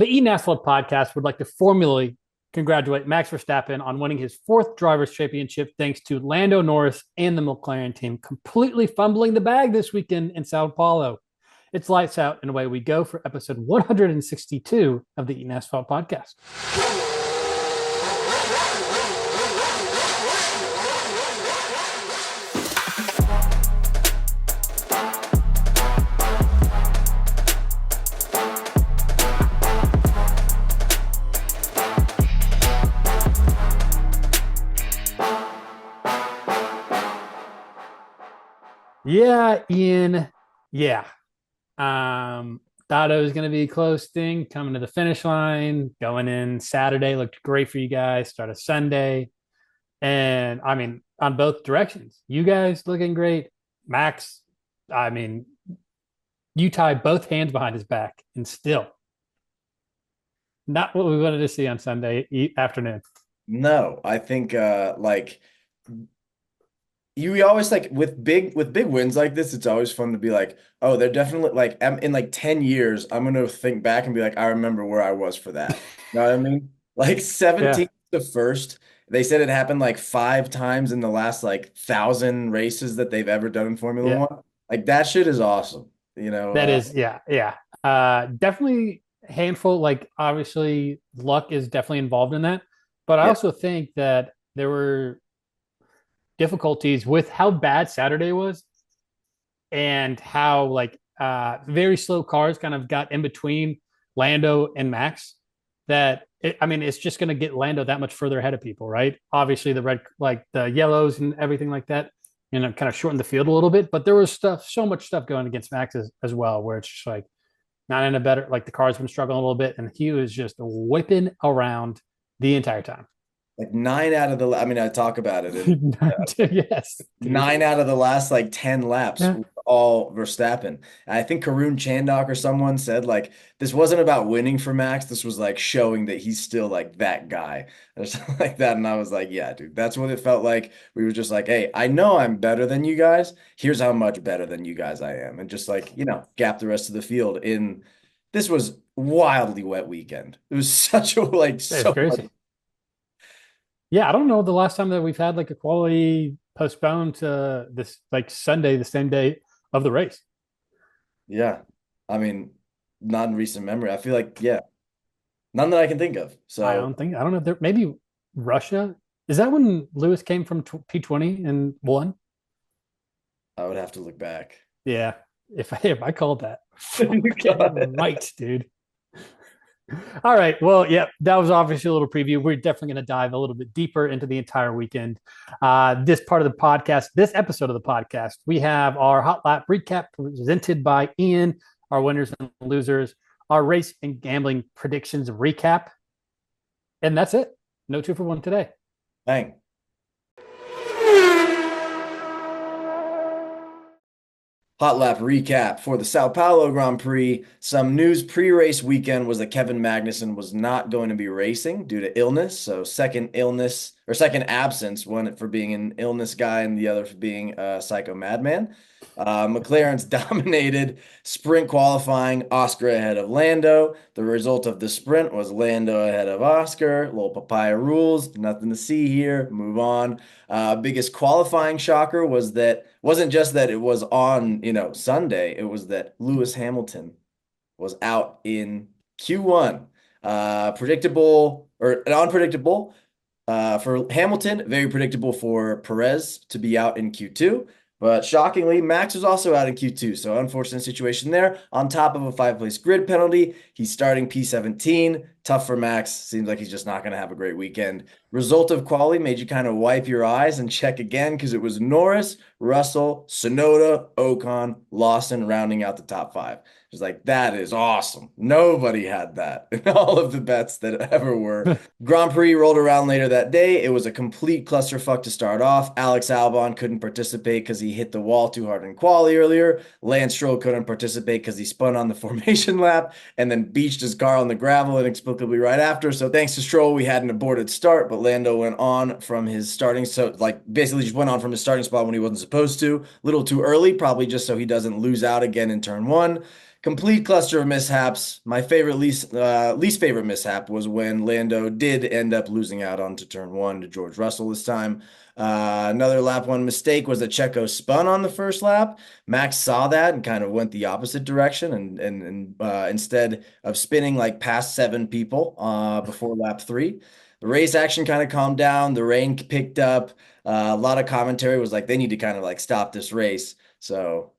The Eaton Asphalt podcast would like to formally congratulate Max Verstappen on winning his fourth Drivers' Championship thanks to Lando Norris and the McLaren team completely fumbling the bag this weekend in Sao Paulo. It's lights out and away we go for episode 162 of the Eaton Asphalt podcast. Yeah, Ian. Yeah. Thought it was going to be a close thing coming to the finish line. Going in Saturday looked great for you guys. Started Sunday. And I mean, on both directions, you guys looking great. Max, I mean, you tie both hands behind his back and still not what we wanted to see on Sunday afternoon. No, I think you always like with big wins like this, it's always fun to be like, oh, they're definitely like in like 10 years, I'm gonna think back and be like, I remember where I was for that. You know what I mean? Like Yeah. 17 to first. They said it happened like 5 times in the last like 1,000 races that they've ever done in Formula Yeah. One. Like that shit is awesome. You know, That is, yeah, yeah. Definitely handful. Like, obviously, luck is definitely involved in that. But I yeah, also think that there were difficulties with how bad Saturday was and how very slow cars kind of got in between Lando and Max. I mean, it's just going to get Lando that much further ahead of people, right? Obviously, the red, like the yellows and everything like that, kind of shortened the field a little bit. But there was so much stuff going against Max as well, where it's just like not in a better, like the car's been struggling a little bit, and he was just whipping around the entire time. like nine out of the, I mean, I talk about it in Yes, dude. 9 out of the last like 10 laps Yeah. were all Verstappen. And I think Karun Chandok or someone said like this wasn't about winning for Max. This was like showing that he's still like that guy or something like that. And I was like, yeah, dude, that's what it felt like. We were just like, hey, I know I'm better than you guys. Here's how much better than you guys I am. And just like, gap the rest of the field in this was wildly wet weekend. It was such a like That's so much. crazy. Yeah, I don't know the last time that we've had like a quality postponed to this like Sunday, the same day of the race. Yeah. I mean, not in recent memory. I feel like, yeah. None that I can think of. So I don't know if there maybe Russia. Is that when Lewis came from P20 and won? I would have to look back. Yeah. If I called that You got fucking it. right, dude. All right. Well, yeah, that was obviously a little preview. We're definitely going to dive a little bit deeper into the entire weekend. This part of the podcast, this episode of the podcast, we have our hot lap recap presented by Ian, our winners and losers, our race and gambling predictions recap. And that's it. No two for one today. Bang. Hot lap recap for the Sao Paulo Grand Prix. Some news pre-race weekend was that Kevin Magnussen was not going to be racing due to illness. So second illness or second absence, one for being an illness guy and the other for being a psycho madman. McLaren's dominated sprint qualifying, Oscar ahead of Lando. The result of the sprint was Lando ahead of Oscar. Little papaya rules, nothing to see here. Move on. Biggest qualifying shocker was that wasn't just that it was on, Sunday. It was that Lewis Hamilton was out in Q1. Predictable or unpredictable for Hamilton, very predictable for Perez to be out in Q2. But shockingly, Max was also out in Q2. So unfortunate situation there. On top of a five-place grid penalty, he's starting P17. Tough for Max. Seems like he's just not going to have a great weekend. Result of quali made you kind of wipe your eyes and check again because it was Norris, Russell, Sonoda, Ocon, Lawson rounding out the top five. It's like, that is awesome. Nobody had that in all of the bets that ever were. Grand Prix rolled around later that day. It was a complete clusterfuck to start off. Alex Albon couldn't participate because he hit the wall too hard in quali earlier. Lance Stroll couldn't participate because he spun on the formation lap and then beached his car on the gravel and inexplicably right after. So thanks to Stroll, we had an aborted start, but Lando went on from his starting. So like basically just went on from his starting spot when he wasn't supposed to. A little too early, probably just so he doesn't lose out again in turn one. Complete cluster of mishaps. My favorite least favorite mishap was when Lando did end up losing out onto turn one to George Russell this time. Another lap one mistake was that Checo spun on the first lap. Max saw that and kind of went the opposite direction, and instead of spinning like past seven people before lap three, the race action kind of calmed down. The rain picked up. A lot of commentary was like they need to kind of like stop this race. So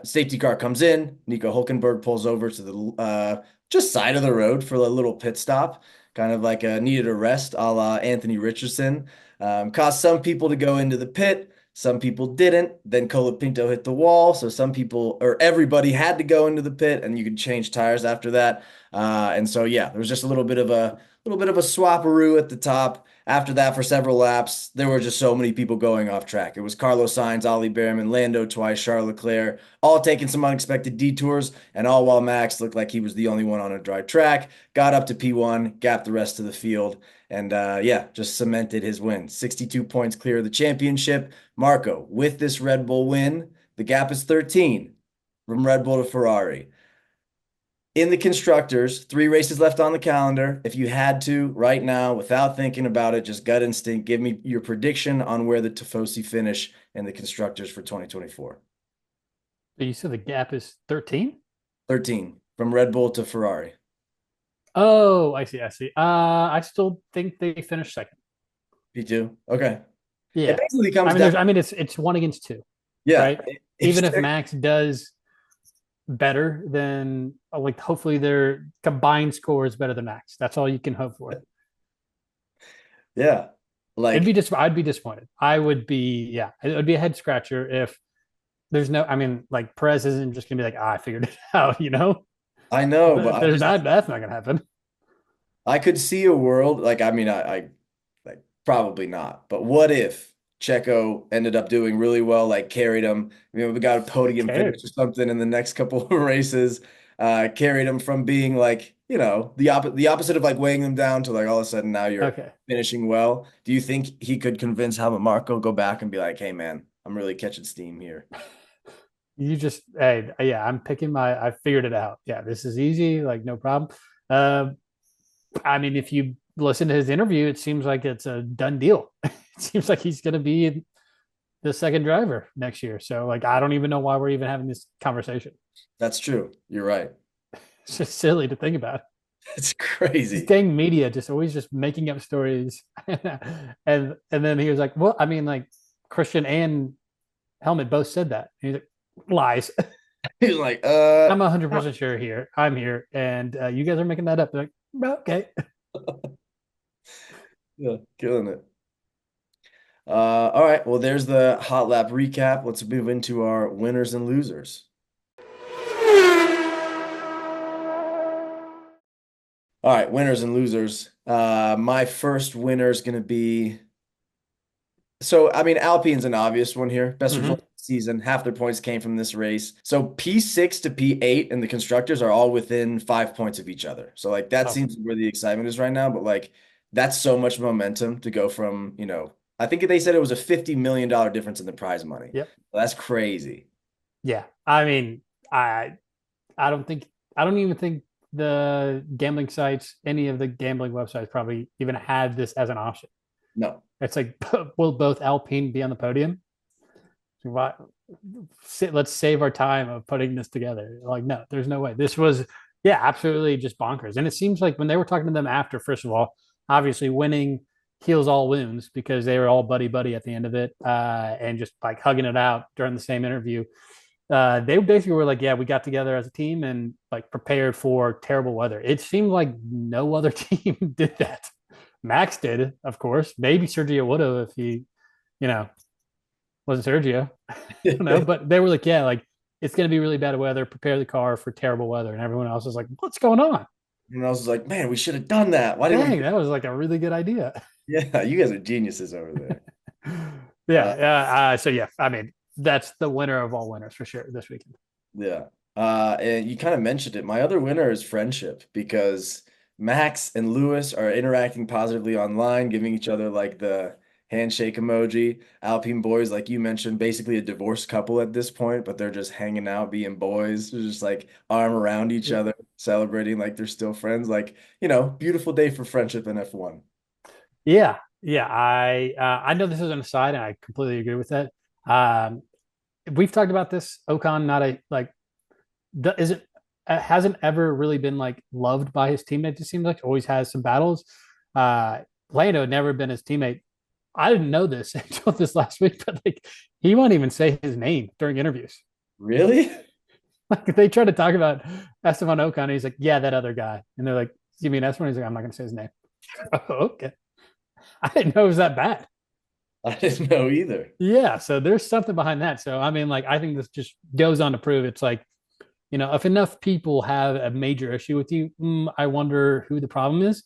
safety car comes in. Nico Hulkenberg pulls over to the just side of the road for a little pit stop, kind of like needed a rest, a la Anthony Richardson. Caused some people to go into the pit. Some people didn't. Then Colapinto hit the wall, so some people or everybody had to go into the pit, and you could change tires after that. And so yeah, there was just a little bit of a swaparoo at the top. After that, for several laps, there were just so many people going off track. It was Carlos Sainz, Ollie Behrman, Lando twice, Charles Leclerc, all taking some unexpected detours, and all while Max looked like he was the only one on a dry track. Got up to P1, gapped the rest of the field, and yeah, just cemented his win. 62 points clear of the championship. Marco, with this Red Bull win, the gap is 13 from Red Bull to Ferrari. In the constructors, 3 races left on the calendar. If you had to, right now, without thinking about it, just gut instinct, give me your prediction on where the Tifosi finish in the constructors for 2024. You said the gap is 13? 13 from Red Bull to Ferrari. Oh, I see. I see. I still think they finished second. P2. Okay. It Yeah. basically comes down. I mean, it's one against two, Yeah. right? If Even if Max does better than like, hopefully their combined score is better than Max. That's all you can hope for. yeah. Like I'd be disappointed. I would be, yeah, it would be a head scratcher if there's no, I mean, like Perez isn't just gonna be like, I figured it out, you know? I know, but There's not, that's not gonna happen. I could see a world like I mean I like probably not. But what if Checo ended up doing really well, like carried him, we got a podium Okay. finish or something in the next couple of races, carried him from being like, the opposite of like weighing them down to like all of a sudden now you're Okay. finishing well. Do you think he could convince Helmut Marko go back and be like, hey man, I'm really catching steam here? You just, hey, yeah, I'm picking I figured it out. Yeah, this is easy, like no problem. Uh, I mean, if you listen to his interview, it seems like it's a done deal. It seems like he's going to be the second driver next year. So, like, I don't even know why we're even having this conversation. That's true. You're right. It's just silly to think about. It's This crazy. dang media just always just making up stories, and then he was like, "Well, I mean, like Christian and Helmet both said that." He's like, "Lies. He's like, I'm 100% sure here. I'm here, and you guys are making that up." They're like, "Well, okay." yeah, killing it. All right. Well, there's the hot lap recap. Let's move into our winners and losers. All right, winners and losers. My first winner is going to be so. I mean, Alpine's an obvious one here. Best result Mm-hmm. of the season. Half their points came from this race. So P6 to P8 and the constructors are all within 5 points of each other. So like that Okay. seems where the excitement is right now. But like that's so much momentum to go from. I think they said it was a $50 million difference in the prize money. Yep. That's crazy. Yeah. I mean, I I don't think I don't even think the gambling sites, any of the gambling websites, probably even had this as an option. No. It's like, will both Alpine be on the podium? Why, let's save our time of putting this together. Like, no, there's no way. This was, yeah, absolutely just bonkers. And it seems like when they were talking to them after, first of all, obviously winning heals all wounds because they were all buddy buddy at the end of it, and just like hugging it out during the same interview. They basically were like, yeah, we got together as a team and like prepared for terrible weather. It seemed like no other team did that. Max did, of course. Maybe Sergio would have if he, you know, wasn't Sergio. I don't know, but they were like, yeah, like it's going to be really bad weather. Prepare the car for terrible weather, and everyone else was like, what's going on? And I was like, man, we should have done that. Why didn't we? Dang, that was like a really good idea. Yeah, you guys are geniuses over there. Uh, Yeah. So yeah, I mean, that's the winner of all winners for sure this weekend. yeah. And you kind of mentioned it. My other winner is friendship because Max and Lewis are interacting positively online, giving each other like the handshake emoji. Alpine boys, like you mentioned, basically a divorced couple at this point, but they're just hanging out, being boys. They're just like arm around each other, celebrating like they're still friends. Like, beautiful day for friendship in F1. Yeah, yeah. I know this is an aside, and I completely agree with that. Um, we've talked about this. Ocon, not a like, isn't hasn't ever really been like loved by his teammates. It seems like always has some battles. Uh, Lando had never been his teammate. I didn't know this until this last week, but like he won't even say his name during interviews. Really? Like they try to talk about Esteban Ocon, and he's like, "Yeah, that other guy," and they're like, "You mean Esteban?" He's like, "I'm not going to say his name." Oh, okay, I didn't know it was that bad. I didn't know either. Yeah, so there's something behind that. So I mean, like, I think this just goes on to prove it's like, if enough people have a major issue with you, I wonder who the problem is.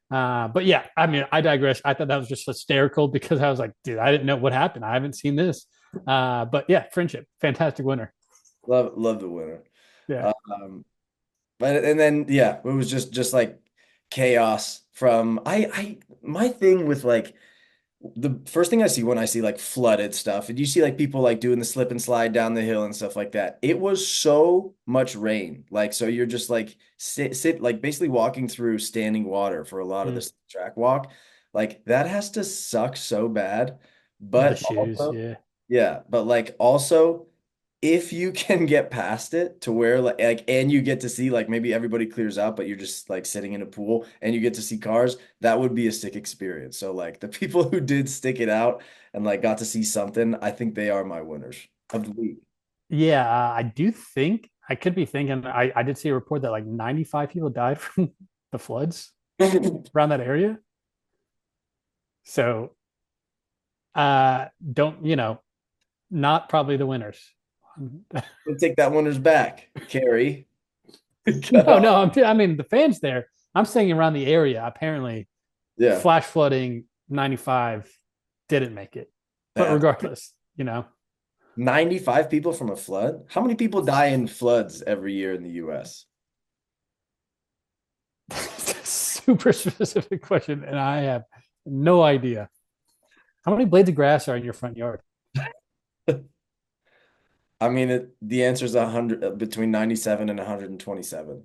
But yeah, I mean, I digress. I thought that was just hysterical because I was like, dude, I didn't know what happened. I haven't seen this. But yeah, friendship, fantastic winner. Love the winner. Yeah. Um, but and then yeah, it was just like chaos from I my thing with like the first thing I see when I see like flooded stuff, and you see like people like doing the slip and slide down the hill and stuff like that. It was so much rain. Like, so you're just like sit like basically walking through standing water for a lot of Mm. this track walk. Like that has to suck so bad. The But shoes. also, Yeah. yeah, but like also if you can get past it to where like and you get to see like maybe everybody clears out but you're just like sitting in a pool and you get to see cars, that would be a sick experience. So like the people who did stick it out and like got to see something, I think they are my winners of the week. Yeah. I do think I could be thinking, I did see a report that like 95 people died from the floods around that area. So don't, not probably the winners. We'll take that winner's back, Carrie. Cut No, no, off. I mean the fans there. I'm saying around the area. Apparently, Yeah. flash flooding 95 didn't make it. But Uh, regardless, 95 people from a flood. How many people die in floods every year in the US? super specific question, and I have no idea. How many blades of grass are in your front yard? I mean, the answer is 100 between 97 and 127.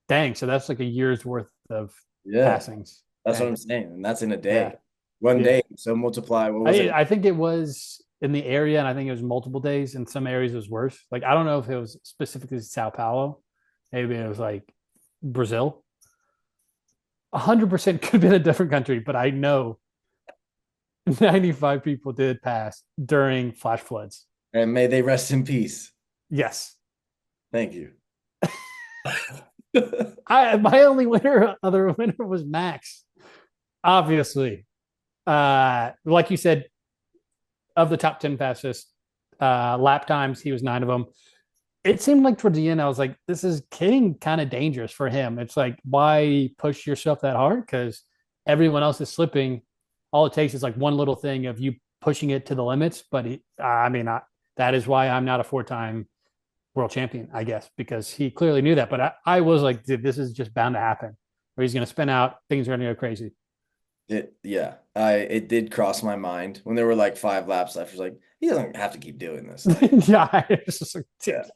Dang, so that's like a year's worth of Yeah. passings. That's what Dang. I'm saying. And that's in a Yeah. day. One Yeah. day. So multiply, what was I it? I think it was in the area, and I think it was multiple days. In some areas, it was worse. Like I don't know if it was specifically Sao Paulo. Maybe it was like Brazil. 100% could have been a different country, but I know 95 people did pass during flash floods. And may they rest in peace. Yes. Thank you. My only other winner was Max. Obviously. Like you said, of the top 10 fastest lap times, he was 9 of them. It seemed like towards the end, I was like, this is getting kind of dangerous for him. It's like, why push yourself that hard? Because everyone else is slipping. All it takes is like one little thing of you pushing it to the limits. But that is why I'm not a 4-time world champion, I guess, because he clearly knew that. But I was like, dude, this is just bound to happen. Where he's going to spin out, things are going to go crazy. It did cross my mind when there were like 5 laps left. I was like, he doesn't have to keep doing this. Like, Yeah, it's just like, yeah. dude,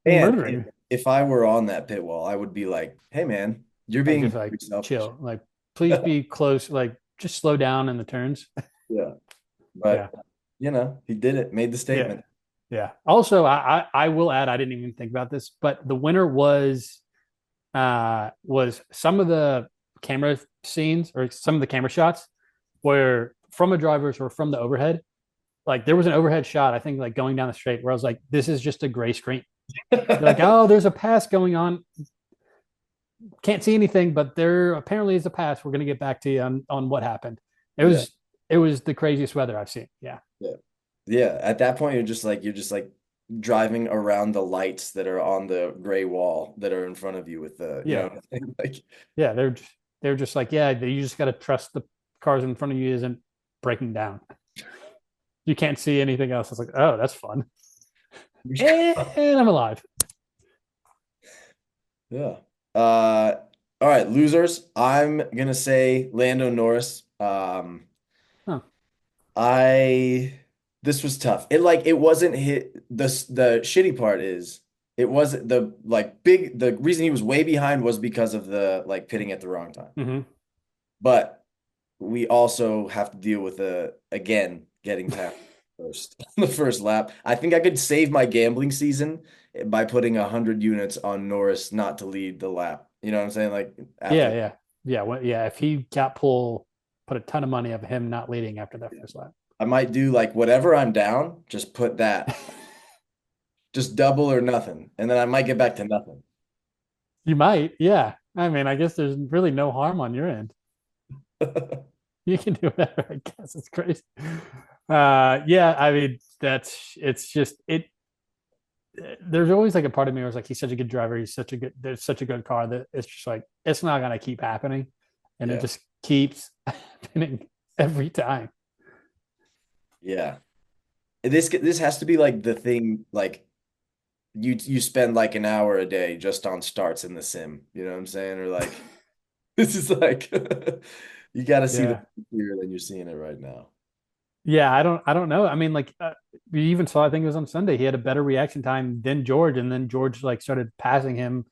you're And murdering me. if I were on that pit wall, I would be like, hey man, you're Like being just like very selfish. chill, like please be close, like just slow down in the turns. Yeah. Yeah, But he did it, made the yeah, statement. yeah. Also, I will add, I didn't even think about this, but the winner was some of the camera scenes or some of the camera shots where from a driver's or from the overhead, like there was an overhead shot, I think like going down the straight where I was like, this is just a gray screen. You're like, oh, there's a pass going on. Can't see anything, but there apparently is a pass. We're gonna get back to you on what happened. It Yeah. was it was the craziest weather I've seen. Yeah. Yeah. Yeah. At that point, you're just like driving around the lights that are on the gray wall that are in front of you with the, Yeah. like, Yeah. They're just like, yeah, you just gotta trust the cars in front of you isn't breaking down. You can't see anything else. It's like, oh, that's fun. And I'm alive. yeah. Uh, All right, losers. I'm gonna say Lando Norris. Huh. I this was tough. It wasn't hit. The shitty part is it wasn't the like big. The reason he was way behind was because of the like pitting at the wrong time. Hmm. But we also have to deal with the again getting past first the first lap. I think I could save my gambling season by putting 100 units on Norris not to lead the lap. You know what I'm saying? Like Yeah, after, yeah, yeah. Yeah, if he got pull, put a ton of money of him not leading after that first lap. I might do like whatever I'm down, just put that, just double or nothing, and then I might get back to nothing. You might, yeah. I mean, I guess there's really no harm on your end. You can do whatever. I guess it's crazy. Yeah. I mean, that's it's just it. There's always like a part of me where it's like he's such a good driver. He's such a good. There's such a good car that it's just like it's not gonna keep happening, and it Yeah, just keeps happening every time. yeah. This has to be like the thing like you spend like an hour a day just on starts in the sim. You know what I'm saying? Or like this is like you got to see the Yeah. clearer than you're seeing it right now. Yeah, I don't know. I mean, like we even saw. I think it was on Sunday. He had a better reaction time than George, and then George like started passing him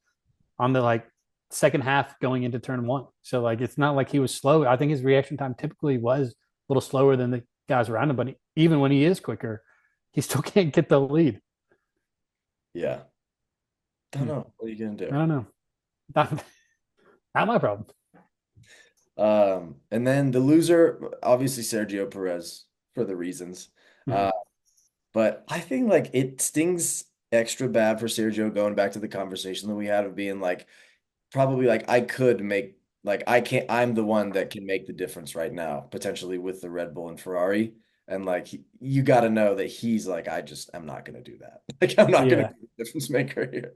on the like second half going into turn one. So like it's not like he was slow. I think his reaction time typically was a little slower than the guys around him. But even when he is quicker, he still can't get the lead. Yeah. Don't Hmm. know. What are you gonna I do? don't know. Not, not my problem. And then the loser, obviously Sergio Perez for the reasons. Mhm. Uh, but I think like it stings extra bad for Sergio going back to the conversation that we had of being like probably like I could make like I can't I'm the one that can make the difference right now, potentially with the Red Bull and Ferrari. And like you got to know that he's like I'm not gonna do that. Like I'm not gonna Yeah. be the difference maker here.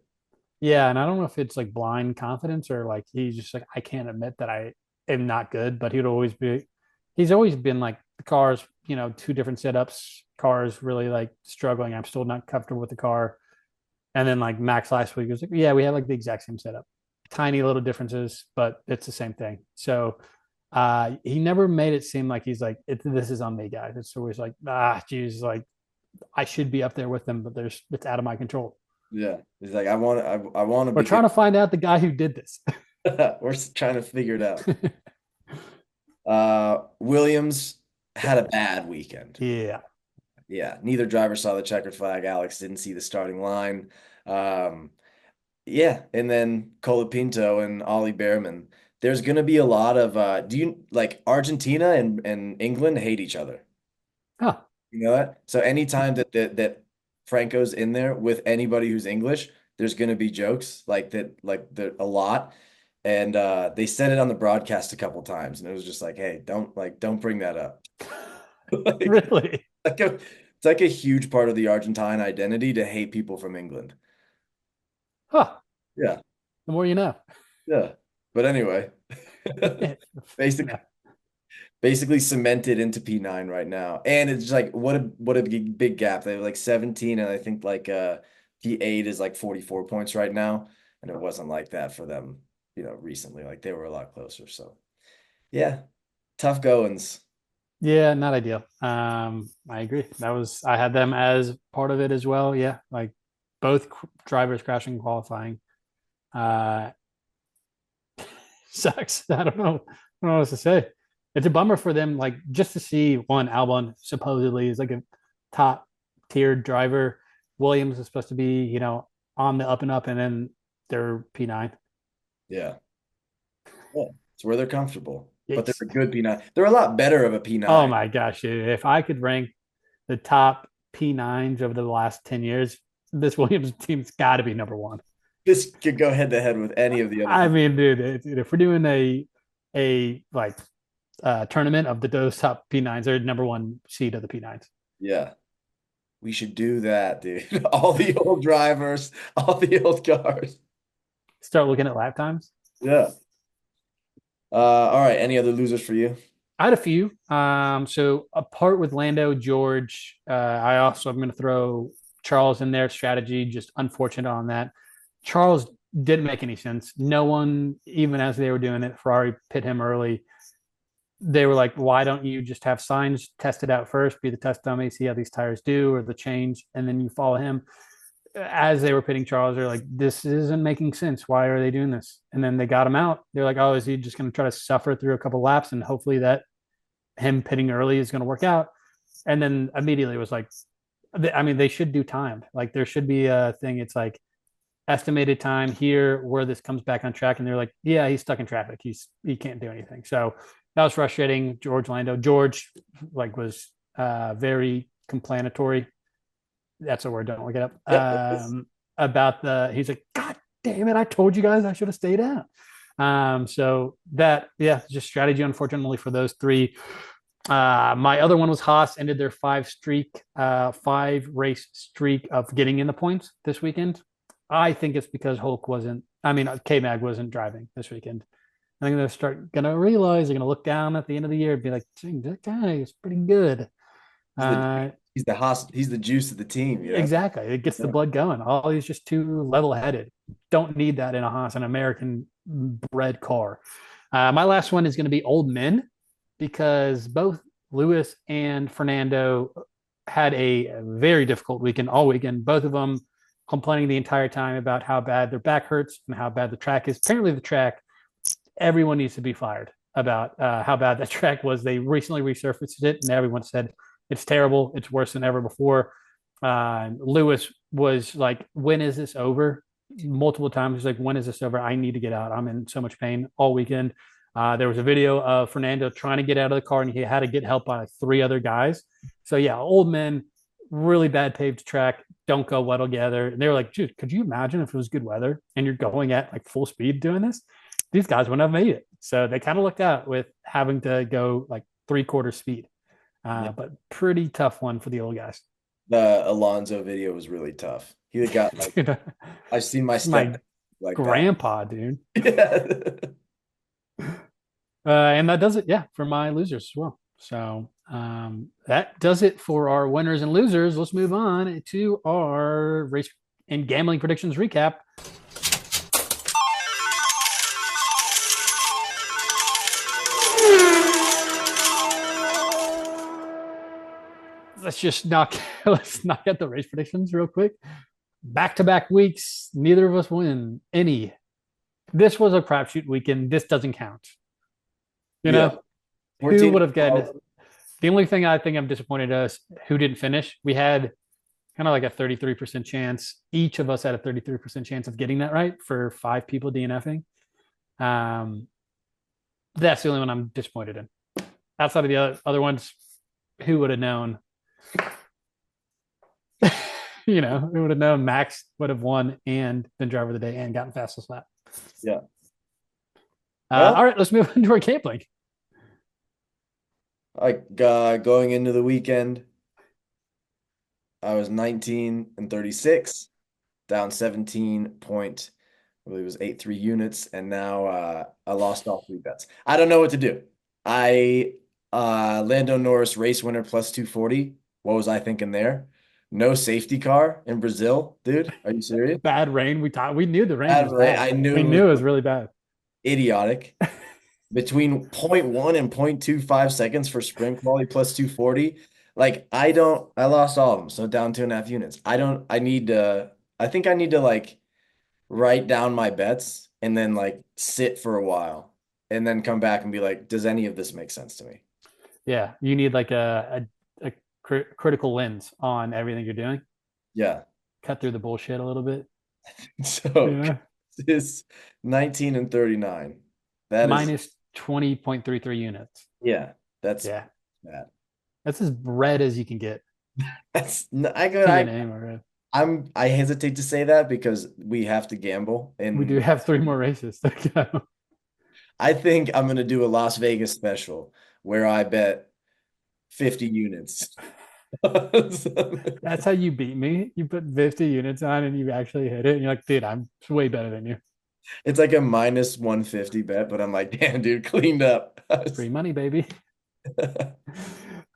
Yeah, and I don't know if it's like blind confidence or like he's just like I can't admit that I am not good, but he's always been like the cars, two different setups, cars really like struggling. I'm still not comfortable with the car. And then like Max last week was like, yeah, we have like the exact same setup, tiny little differences, but it's the same thing. So he never made it seem like he's like this is on me, guys. It's always like geez, like I should be up there with them, but it's out of my control. Yeah. He's like I want to We're be trying good. to find out the guy who did this. We're trying to figure it out. Williams had a bad weekend. Yeah. Yeah, neither driver saw the checkered flag. Alex didn't see the starting line. Um, yeah, and then Colapinto and Ollie Behrman. There's going to be a lot of do you like Argentina and England hate each other? Huh. You know that? So anytime that Franco's in there with anybody who's English, there's going to be jokes like that a lot. And they said it on the broadcast a couple times, and it was just like, hey, don't bring that up. Like, Really? it's like a huge part of the Argentine identity to hate people from England. Huh. Yeah, The more you know. yeah. But anyway, basic, Yeah. basically cemented into P9 right now, and it's just like what a big gap. They have like 17, and I think like P8 is like 44 points right now, and it wasn't like that for them, recently. Like they were a lot closer. So yeah, tough goings. Yeah, not ideal. I agree. I had them as part of it as well. Yeah, like both drivers crashing qualifying. Uh, sucks. I don't know. I don't know what else to say. It's a bummer for them. Like just to see one Albon supposedly is like a top tiered driver. Williams is supposed to be, on the up and up, and then they're P9. Yeah, yeah. It's where they're comfortable, but they're Yikes. a good P9. They're a lot better of a Oh P9. my gosh, dude. If I could rank the top P9s over the last 10 years, this Williams team's got to be number one. This could go head to head with any of the other I P. mean, dude, if we're doing a like tournament of those top P9s, they're number one seed of the P9s. Yeah, we should do that, dude. All the old drivers, all the old cars. Start looking at lap times. Yeah. All right. Any other losers for you? I had a few. So apart with Lando, George, I'm going to throw Charles in there. Strategy, just unfortunate on that. Charles didn't make any sense. No one, even as they were doing it, Ferrari pit him early. They were like, why don't you just have signs test it out first, be the test dummy, see how these tires do or the change, and then you follow him. As they were pitting Charles, they're like, this isn't making sense. Why are they doing this? And then they got him out. They're like, oh, is he just going to try to suffer through a couple laps and hopefully that him pitting early is going to work out? And then immediately it was like, I mean, they should do timed. Like there should be a thing. It's like estimated time here where this comes back on track. And they're like, yeah, he's stuck in traffic. He can't do anything. So that was frustrating. George Lando, George like was very complanatory. That's a word. Don't look it up. Yep. About he's like, God damn it. I told you guys I should have stayed out. So that, yeah, just strategy, unfortunately, for those three. My other one was Haas ended their five race streak of getting in the points this weekend. I think it's because K Mag wasn't driving this weekend. I think gonna realize they're gonna look down at the end of the year and be like, dang, that guy is pretty good. He's the Uh, he's the juice of the team, you know. exactly. It gets the blood going. All he's just too level headed. Don't need that in a Haas, an American bred car. My last one is going to be old men because both Lewis and Fernando had a very difficult weekend all weekend. Both of them complaining the entire time about how bad their back hurts and how bad the track is. Apparently, the track, everyone needs to be fired about how bad that track was. They recently resurfaced it, and everyone said it's terrible. It's worse than ever before. Lewis was like, when is this over? Multiple times. He's like, when is this over? I need to get out. I'm in so much pain all weekend. There was a video of Fernando trying to get out of the car, and he had to get help by three other guys. So, yeah, old men, really bad paved track, don't go well together. And they were like, dude, could you imagine if it was good weather and you're going at like full speed doing this? These guys wouldn't have made it. So they kind of looked out with having to go like 3/4 speed. Yeah. But pretty tough one for the old guys. The Alonso video was really tough. He got like, Dude, I've seen my this is my step like that. grandpa, dude. Yeah. And that does it, yeah, for my losers as well. So that does it for our winners and losers. Let's move on to our race and gambling predictions recap. Let's just knock let's knock out the race predictions real quick. Back-to-back weeks, neither of us win any. This was a crapshoot weekend. This doesn't count. You Yeah. know, who 14. would have gotten it? The only thing I think I'm disappointed us who didn't finish. We had kind of like a 33% chance. Each of us had a 33% chance of getting that right for 5 people DNFing. Um, that's the only one I'm disappointed in. Outside of the other ones, who would have known? Who would have known Max would have won and been driver of the day and gotten fastest lap. Yeah. Well, All right, let's move on to our gambling. like going into the weekend, I was 19 and 36, down 17 point, I believe it was 83 units, and now I lost all 3 bets. I don't know what to do. I Lando Norris race winner plus 240. What was I thinking there? No safety car in Brazil, dude. Are you serious? Bad rain. We knew the rain was bad. I knew We it knew it was was really bad. idiotic. Between zero point 0.1 and 0.25 seconds for sprint quality plus 240. Like I lost all of them. So down 2.5 units. I think I need to like write down my bets and then like sit for a while and then come back and be like, does any of this make sense to me? Yeah, you need like a critical lens on everything you're doing. Yeah. Cut through the bullshit a little bit. So Yeah, this 19 and 39. That is, minus 20.33 units. yeah, that's Yeah, bad. that's as red as you can get. TNA or red. I hesitate to say that because we have to gamble We do and have 3 more races to go. I think I'm gonna do a Las Vegas special where I bet 50 units. That's how you beat me. You put 50 units on and you actually hit it. And you're like, dude, I'm way better than you. It's like a minus 150 bet, but I'm like, damn, dude, cleaned up. Free money, baby. All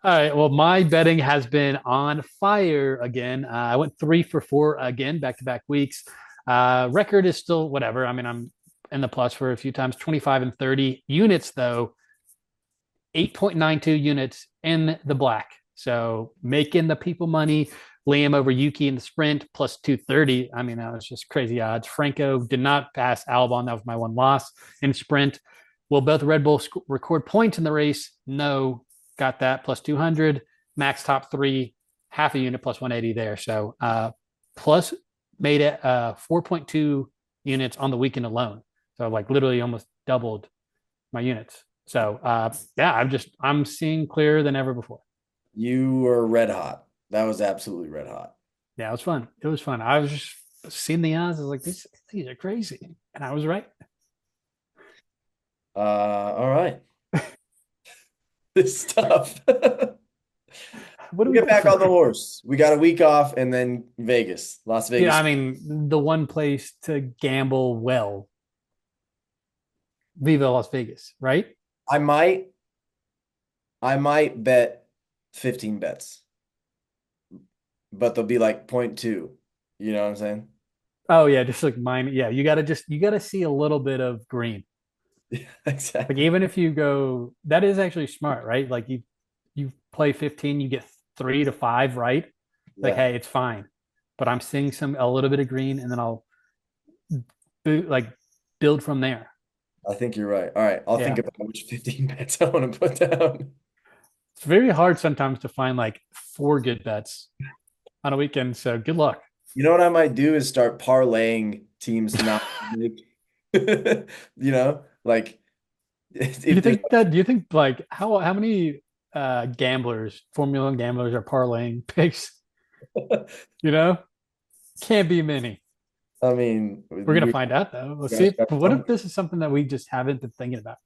right. Well, my betting has been on fire again. I went 3 for 4 again, back to back weeks. Record is still whatever. I mean, I'm in the plus for a few times, 25 and 30 units though. 8.92 units in the black. So making the people money. Liam over Yuki in the sprint plus 230. I mean, that was just crazy odds. Franco did not pass Albon. That was my one loss in sprint. Will both Red Bull record points in the race? No. Got that plus 200. Max top three, half a unit plus 180 there. So plus made it 4.2 units on the weekend alone. So like literally almost doubled my units. So yeah, I'm seeing clearer than ever before. You were red hot. That was absolutely red hot. Yeah, it was fun. It was fun. I was just seeing the odds. I was like, these are crazy, and I was right. All right. This stuff. What do We'll we get got back for on the next? horse. We got a week off and then Vegas, Las Yeah, Vegas. I mean, the one place to gamble well, Viva Las Vegas, right? I might, I might bet 15 bets, but they'll be like point 0.2. You know what I'm saying? Oh yeah, just like mine. Yeah, you gotta see a little bit of green. Like Exactly. even if you go, that is actually smart, right? Like you play 15, you get 3 to 5 right. Like, Yeah, hey, it's fine. But I'm seeing a little bit of green, and then I'll like build from there. I think you're right. All right. I'll think Yeah, about which 15 bets I want to put down. it's very hard sometimes to find like 4 good bets on a weekend. So good luck. You know what I might do is start parlaying teams not make, like if there's Do you think like how many gamblers, Formula One gamblers are parlaying picks? You know, can't be many. I mean, We're gonna we find out though. Let's gotta see. start What if somewhere. this is something that we just haven't been thinking about?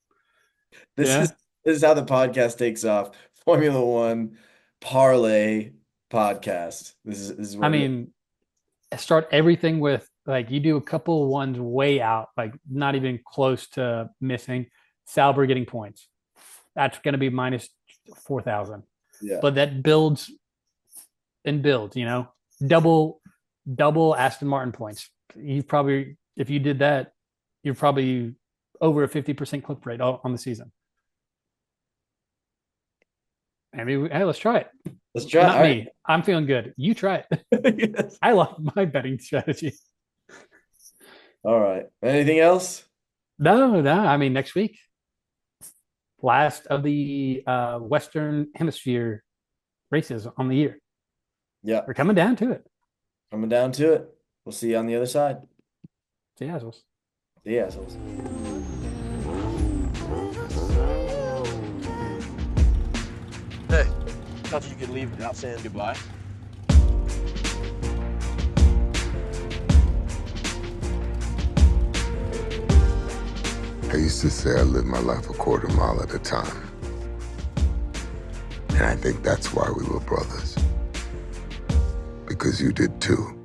This is Yeah. this is how the podcast takes off. Formula One parlay podcast. This is I what it is. mean, start everything with like you do a couple ones way out, like not even close to missing. Sauber getting points. That's going to be minus 4,000. Yeah, But that builds and builds. You know, double double Aston Martin points. You probably if you did that, you're probably over a 50% clip rate on the season. Maybe hey, let's try it. let's try. Not All right. me. I'm feeling good. You try it. Yes. I like my betting strategy. All right. Anything else? No, no. I mean, next week, last of the Western Hemisphere races on the year. Yeah, We're coming down to it. coming down to it. We'll see you on the other side. So, yeah, so The assholes. Hey, thought you could leave without saying goodbye. I used to say I lived my life a quarter mile at a time. And I think that's why we were brothers. Because you did too.